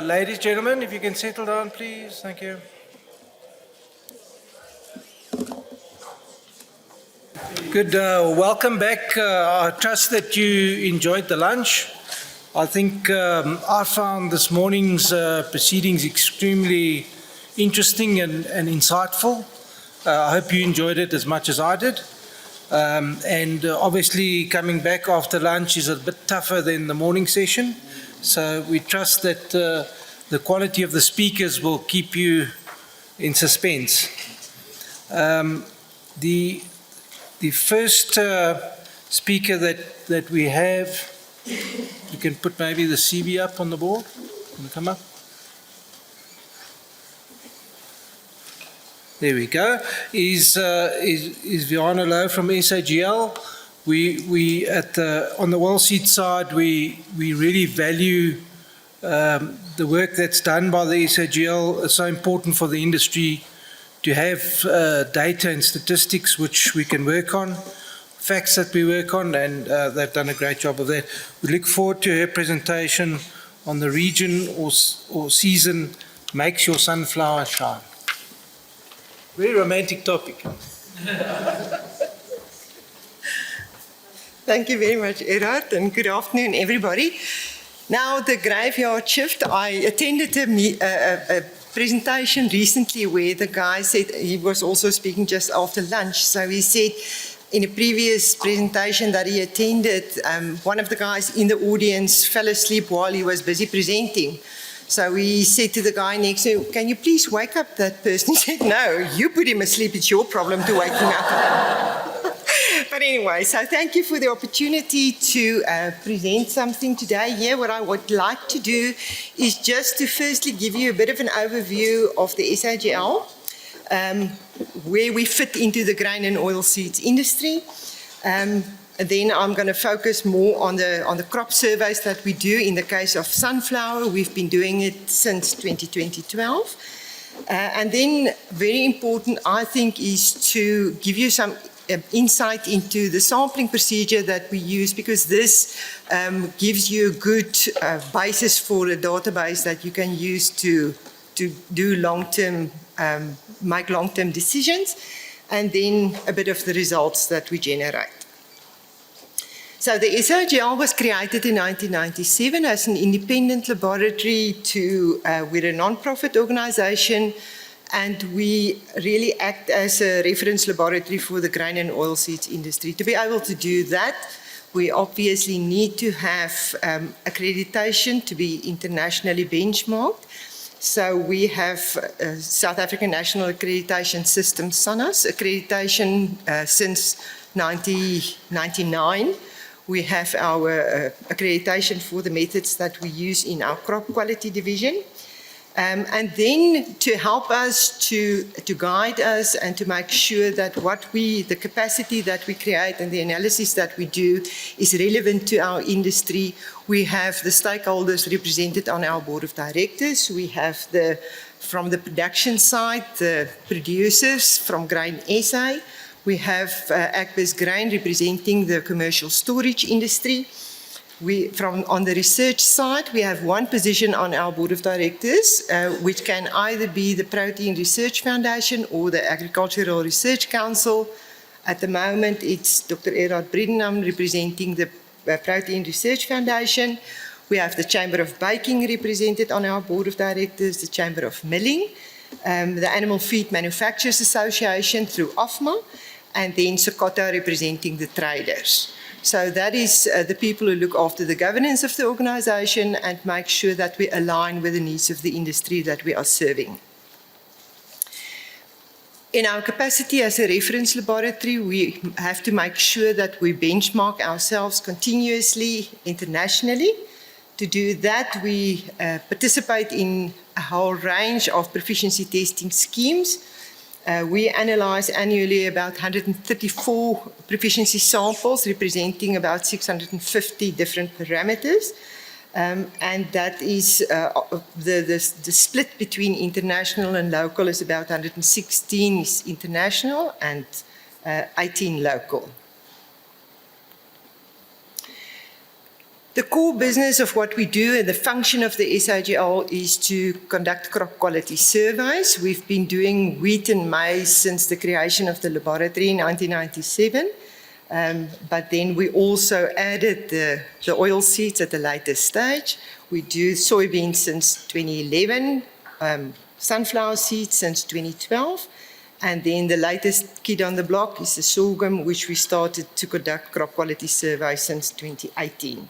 Ladies, gentlemen, if you can settle down, please. Thank you. Good. Welcome back. I trust that you enjoyed the lunch. I think I found this morning's proceedings extremely interesting and insightful. I hope you enjoyed it as much as I did. And obviously coming back after lunch is a bit tougher than the morning session. So we trust that the quality of the speakers will keep you in suspense. The first speaker that we have, you can put maybe the CV up on the board. Can you come up? There we go. Is Louw from SAGL. We on the oilseed side, we really value the work that's done by the SAGL. It's so important for the industry to have data and statistics which we can work on, facts that we work on, and they've done a great job of that. We look forward to her presentation on the region or season makes your sunflower shine. Very romantic topic. Thank you very much, Gerard, and good afternoon, everybody. Now, the graveyard shift, I attended a presentation recently where the guy said, he was also speaking just after lunch, so he said in a previous presentation that he attended, one of the guys in the audience fell asleep while he was busy presenting. So he said to the guy next to him, can you please wake up that person? He said, no, you put him asleep, it's your problem to wake him up. But anyway, so thank you for the opportunity to present something today here. What I would like to do is just to firstly give you a bit of an overview of the SAGL, where we fit into the grain and oilseeds industry. And then I'm going to focus more on the crop surveys that we do. In the case of sunflower, we've been doing it since 2012. And then very important, I think, is to give you some insight into the sampling procedure that we use, because this gives you a good basis for a database that you can use to do long-term, make long-term decisions, and then a bit of the results that we generate. So the SAGL was created in 1997 as an independent laboratory we're a non-profit organization, and we really act as a reference laboratory for the grain and oilseeds industry. To be able to do that, we obviously need to have accreditation to be internationally benchmarked. So we have South African National Accreditation System, SANAS, accreditation since 1999. We have our accreditation for the methods that we use in our crop quality division. And then to help us, to guide us and to make sure that the capacity that we create and the analysis that we do is relevant to our industry, we have the stakeholders represented on our board of directors. We have from the production side, the producers from Grain SA. We have Agbus Grain representing the commercial storage industry. On the research side, we have one position on our board of directors, which can either be the Protein Research Foundation or the Agricultural Research Council. At the moment, it's Dr. Gerard Bredenham representing the Protein Research Foundation. We have the Chamber of Baking represented on our board of directors, the Chamber of Milling, the Animal Feed Manufacturers Association through AFMA, and then Sokoto representing the traders. So that is the people who look after the governance of the organization and make sure that we align with the needs of the industry that we are serving. In our capacity as a reference laboratory, we have to make sure that we benchmark ourselves continuously internationally. To do that, we participate in a whole range of proficiency testing schemes. We analyze annually about 134 proficiency samples representing about 650 different parameters. And that is the split between international and local is about 116 is international and 18 local. The core business of what we do and the function of the SAGL is to conduct crop quality surveys. We've been doing wheat and maize since the creation of the laboratory in 1997. But then we also added the oil seeds at a later stage. We do soybeans since 2011, sunflower seeds since 2012. And then the latest kid on the block is the sorghum, which we started to conduct crop quality surveys since 2018.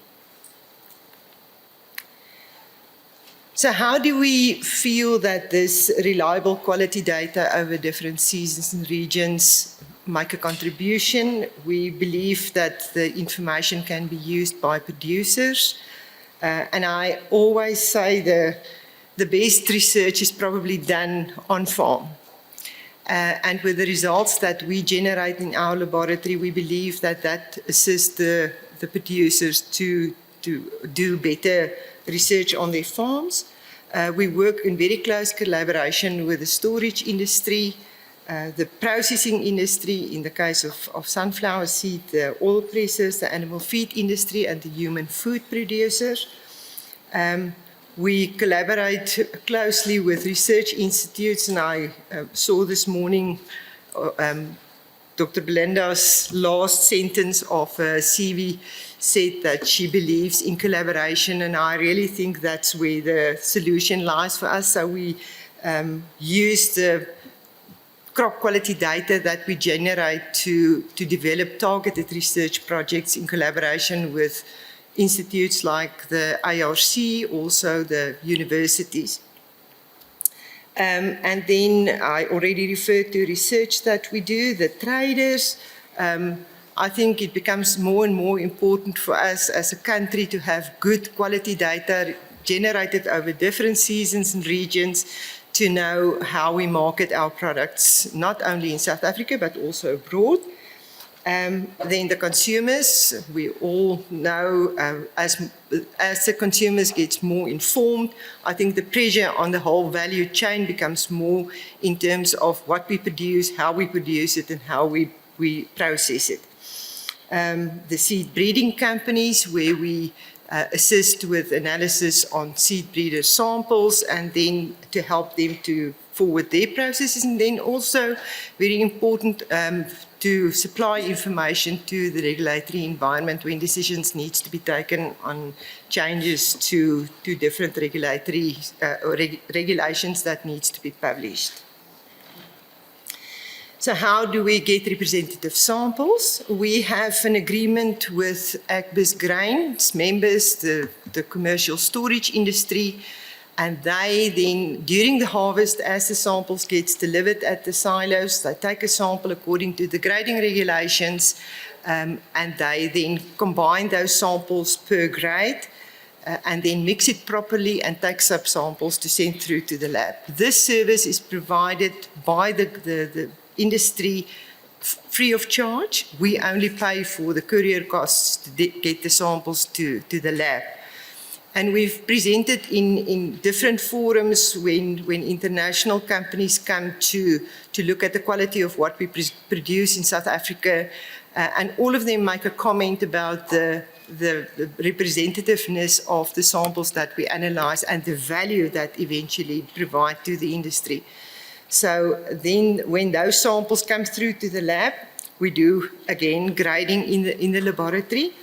So how do we feel that this reliable quality data over different seasons and regions make a contribution? We believe that the information can be used by producers. And I always say the best research is probably done on farm. And with the results that we generate in our laboratory, we believe that that assists the producers to do better research on their farms. We work in very close collaboration with the storage industry, the processing industry, in the case of sunflower seed, the oil pressers, the animal feed industry, and the human food producers. We collaborate closely with research institutes, and I saw this morning Dr. Belinda's last sentence of CV said that she believes in collaboration, and I really think that's where the solution lies for us. So we use the crop quality data that we generate to develop targeted research projects in collaboration with institutes like the ARC, also the universities. And then I already referred to research that we do, the traders. I think it becomes more and more important for us as a country to have good quality data generated over different seasons and regions to know how we market our products, not only in South Africa, but also abroad. Then the consumers, we all know as the consumers get more informed, I think the pressure on the whole value chain becomes more in terms of what we produce, how we produce it, and how we process it. The seed breeding companies, where we assist with analysis on seed breeder samples and then to help them to forward their processes, and then also very important to supply information to the regulatory environment when decisions need to be taken on changes to different regulatory regulations that needs to be published. So how do we get representative samples? We have an agreement with Agbus Grain's members, the commercial storage industry, and they then, during the harvest, as the samples get delivered at the silos, they take a sample according to the grading regulations, and they then combine those samples per grade, and then mix it properly and take subsamples to send through to the lab. This service is provided by the industry free of charge. We only pay for the courier costs to get the samples to the lab. And we've presented in different forums when international companies come to look at the quality of what we produce in South Africa, and all of them make a comment about the representativeness of the samples that we analyze and the value that eventually provide to the industry. So then when those samples come through to the lab, we do, again, grading in the laboratory.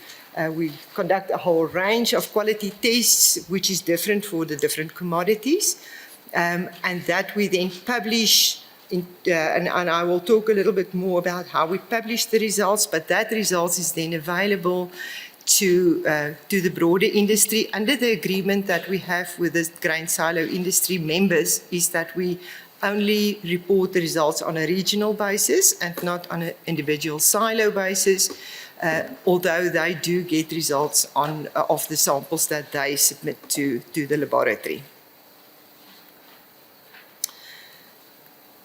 We conduct a whole range of quality tests, which is different for the different commodities. And that we then publish, and I will talk a little bit more about how we publish the results, but that results is then available to the broader industry. Under the agreement that we have with the grain silo industry members is that we only report the results on a regional basis and not on an individual silo basis, although they do get results of the samples that they submit to the laboratory.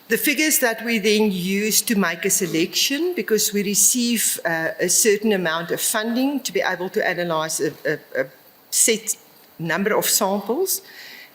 The figures that we then use to make a selection, because we receive a certain amount of funding to be able to analyze a set number of samples,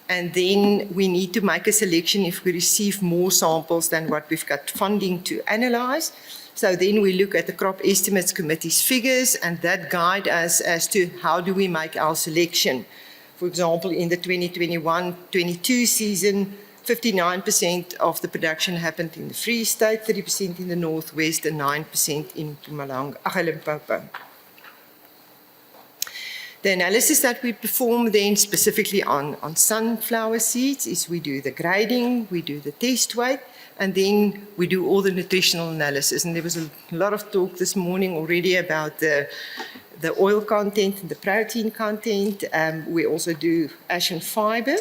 and then we need to make a selection if we receive more samples than what we've got funding to analyze. So then we look at the crop estimates committee's figures, and that guide us as to how do we make our selection. For example, in the 2021-22 season, 59% of the production happened in the Free State, 30% in the Northwest, and 9% in Limpopo. The analysis that we perform then specifically on sunflower seeds is we do the grading, we do the test weight, and then we do all the nutritional analysis. And there was a lot of talk this morning already about the oil content and the protein content. We also do ash and fiber.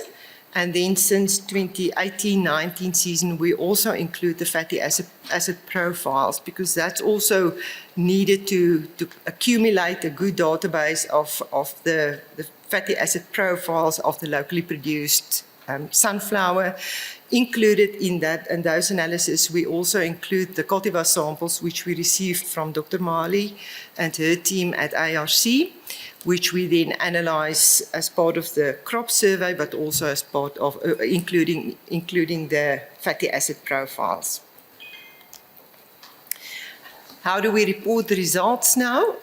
And then since 2018-19 season, we also include the fatty acid profiles, because that's also needed to accumulate a good database of the fatty acid profiles of the locally produced sunflower. Included in that and those analyses, we also include the cultivar samples which we received from Dr. Marley and her team at ARC, which we then analyze as part of the crop survey, but also as part of including the fatty acid profiles. How do we report the results now?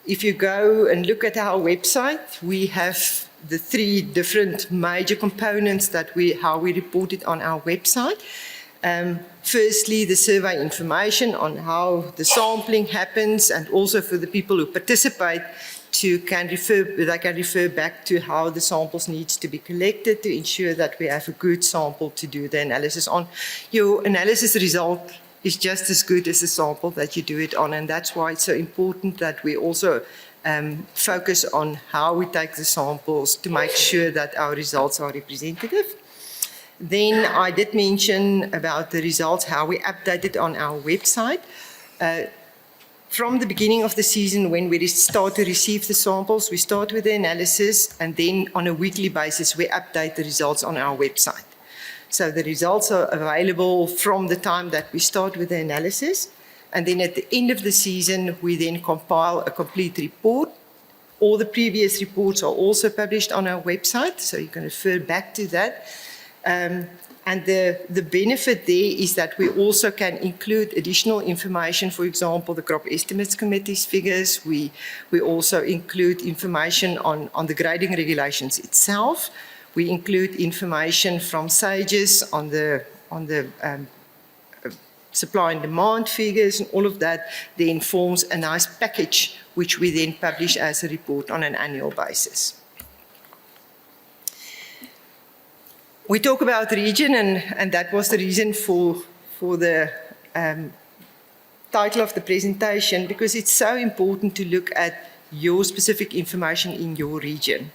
If you go and look at our website, we have the three different major components how we report it on our website. Firstly, the survey information on how the sampling happens, and also for the people who participate, they can refer back to how the samples needs to be collected to ensure that we have a good sample to do the analysis on. Your analysis result is just as good as the sample that you do it on, and that's why it's so important that we also focus on how we take the samples to make sure that our results are representative. Then I did mention about the results, how we update it on our website. From the beginning of the season, when we start to receive the samples, we start with the analysis, and then on a weekly basis, we update the results on our website. So the results are available from the time that we start with the analysis. And then at the end of the season, we then compile a complete report. All the previous reports are also published on our website, so you can refer back to that. And the benefit there is that we also can include additional information, for example, the crop estimates committee's figures. We also include information on the grading regulations itself. We include information from SAGES on the supply and demand figures, and all of that then forms a nice package which we then publish as a report on an annual basis. We talk about region, and that was the reason for the title of the presentation, because it's so important to look at your specific information in your region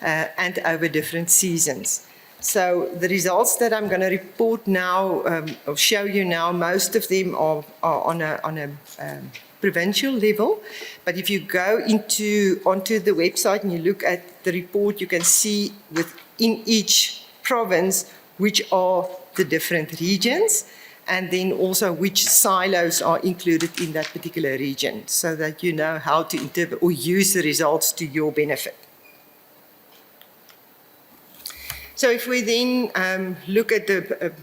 and over different seasons. So the results that I'm going to report now, or show you now, most of them are on a provincial level. But if you go onto the website and you look at the report, you can see within each province which are the different regions, and then also which silos are included in that particular region, so that you know how to interpret or use the results to your benefit. So if we then look at a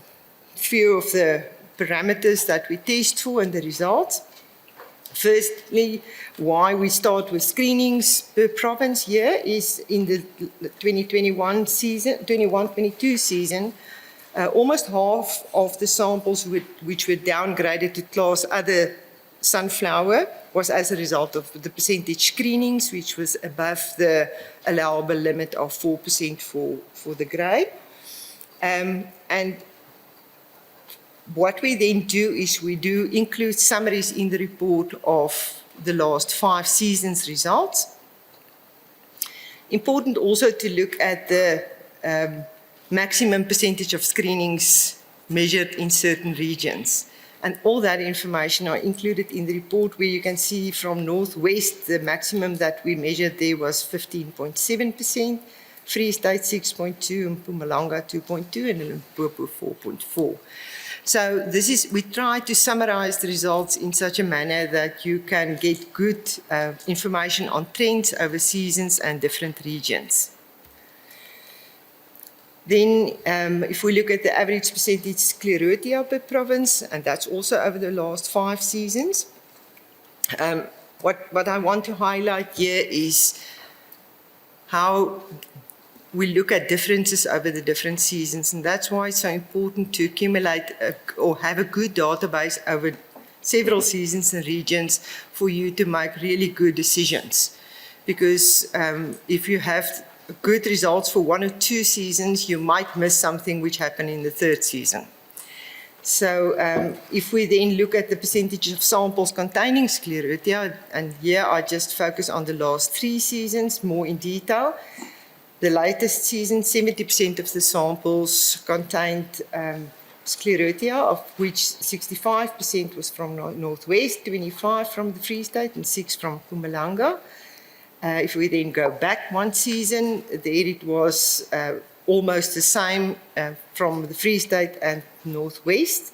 few of the parameters that we test for and the results. Firstly, why we start with screenings per province here is in the 2021 season, 21-22 season, almost half of the samples which were downgraded to class other sunflower was as a result of the percentage screenings, which was above the allowable limit of 4% for the grade. And what we then do is we do include summaries in the report of the last 5 seasons' results. Important also to look at the maximum percentage of screenings measured in certain regions. And all that information are included in the report, where you can see from Northwest, the maximum that we measured there was 15.7%, Free State 6.2, Mpumalanga 2.2, and Limpopo 4.4. So we try to summarize the results in such a manner that you can get good information on trends over seasons and different regions. Then if we look at the average percentage sclerotia per province, and that's also over the last 5 seasons. What I want to highlight here is how we look at differences over the different seasons, and that's why it's so important to accumulate or have a good database over several seasons and regions for you to make really good decisions. Because if you have good results for 1 or 2 seasons, you might miss something which happened in the 3rd season. So if we then look at the percentage of samples containing sclerotia, and here I just focus on the last 3 seasons more in detail. The latest season, 70% of the samples contained sclerotia, of which 65% was from Northwest, 25% from the Free State, and 6% from Mpumalanga. If we then go back 1 season, there it was almost the same from the Free State and Northwest,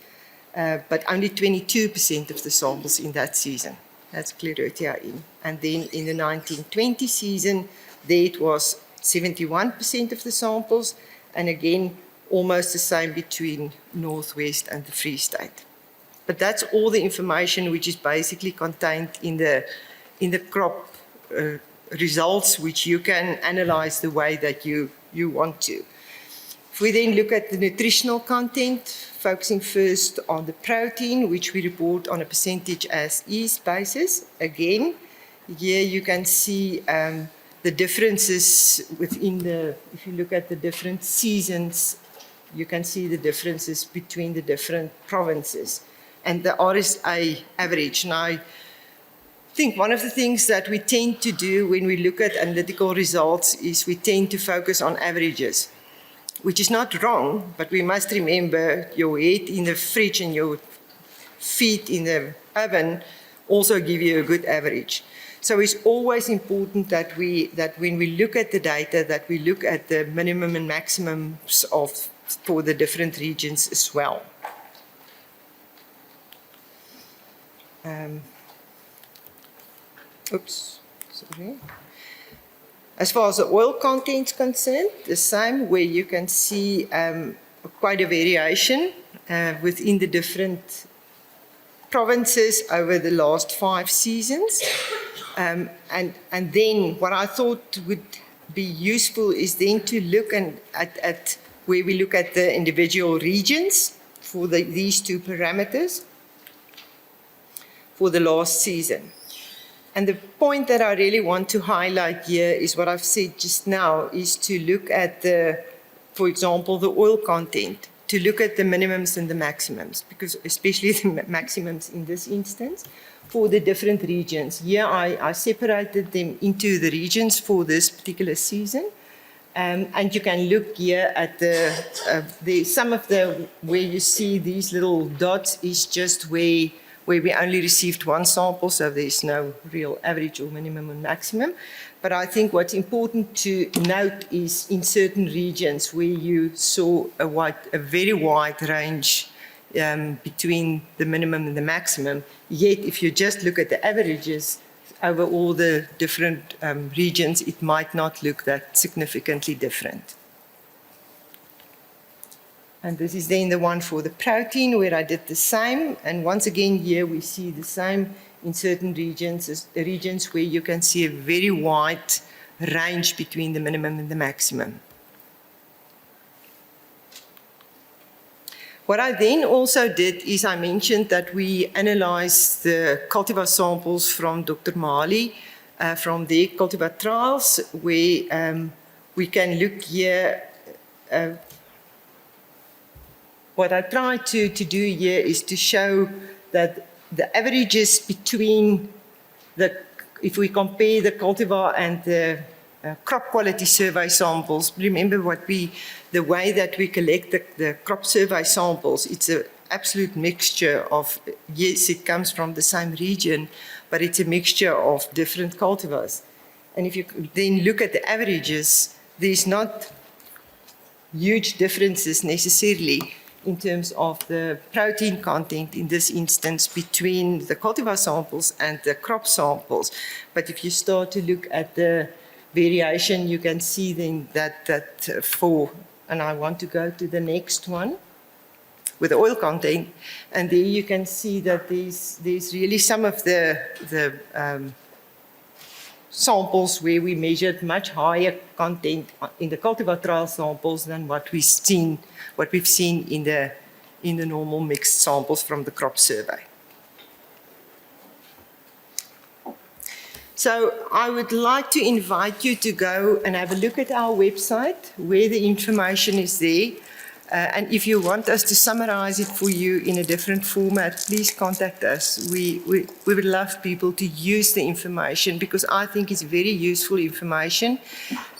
but only 22% of the samples in that season had sclerotia in. And then in the 1920 season, there it was 71% of the samples, and again, almost the same between Northwest and the Free State. But that's all the information which is basically contained in the crop results, which you can analyze the way that you want to. If we then look at the nutritional content, focusing first on the protein, which we report on a percentage as is basis. Again, here you can see the differences within if you look at the different seasons, you can see the differences between the different provinces and the RSA average. Now, I think one of the things that we tend to do when we look at analytical results is we tend to focus on averages, which is not wrong, but we must remember your head in the fridge and your feet in the oven also give you a good average. So it's always important that when we look at the data, that we look at the minimum and maximums for the different regions as well. As far as the oil content is concerned, the same, where you can see quite a variation within the different provinces over the last 5 seasons. And then what I thought would be useful is then to look at where we look at the individual regions for these 2 parameters for the last season. And the point that I really want to highlight here is what I've said just now, is to look at for example, the oil content, to look at the minimums and the maximums, because especially the maximums in this instance, for the different regions. Here I separated them into the regions for this particular season. And you can look here at some of where you see these little dots is just where we only received 1 sample, so there's no real average or minimum and maximum. But I think what's important to note is in certain regions where you saw a very wide range between the minimum and the maximum, yet if you just look at the averages over all the different regions, it might not look that significantly different. And this is then the one for the protein, where I did the same. And once again, here we see the same in certain regions, regions where you can see a very wide range between the minimum and the maximum. What I then also did is I mentioned that we analyzed the cultivar samples from Dr. Mali from their cultivar trials, where we can look here. What I tried to do here is to show that the averages between if we compare the cultivar and the crop quality survey samples, remember the way that we collect the crop survey samples, it's an absolute mixture of, yes, it comes from the same region, but it's a mixture of different cultivars. And if you then look at the averages, there's not huge differences necessarily in terms of the protein content in this instance between the cultivar samples and the crop samples. But if you start to look at the variation, you can see then that for and I want to go to the next one with the oil content, and there you can see that there's really some of the samples where we measured much higher content in the cultivar trial samples than what we've seen in the normal mixed samples from the crop survey. So I would like to invite you to go and have a look at our website where the information is there. And if you want us to summarize it for you in a different format, please contact us. We would love people to use the information because I think it's very useful information.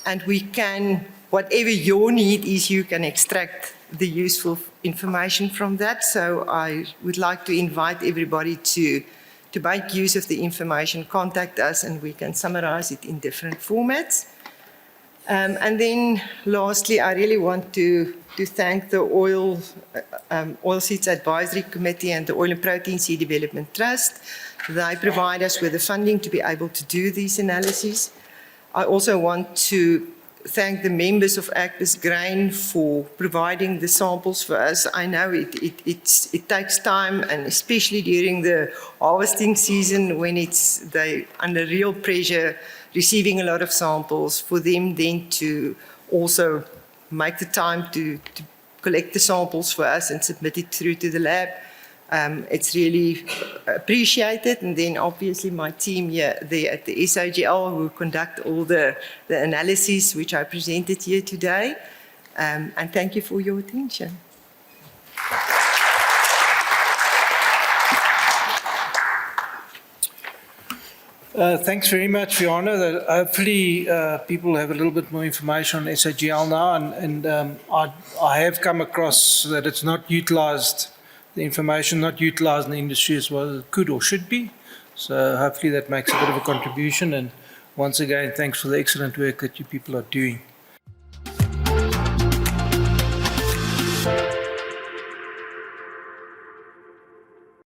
And we can, whatever your need is, you can extract the useful information from that. So I would like to invite everybody to make use of the information, contact us, and we can summarize it in different formats. And then lastly, I really want to thank the Oilseeds Advisory Committee and the Oil and Protein Seed Development Trust. They provide us with the funding to be able to do these analyses. I also want to thank the members of ACPIS Grain for providing the samples for us. I know it takes time, and especially during the harvesting season when they're under real pressure, receiving a lot of samples, for them then to also make the time to collect the samples for us and submit it through to the lab. It's really appreciated. And then obviously my team here there at the SAGL who conduct all the analyses which I presented here today. And thank you for your attention. Thanks very much, Fiona. Hopefully people have a little bit more information on SAGL now, and I have come across that it's not utilised, the information not utilised in the industry as well as it could or should be. So hopefully that makes a bit of a contribution, and once again, thanks for the excellent work that you people are doing.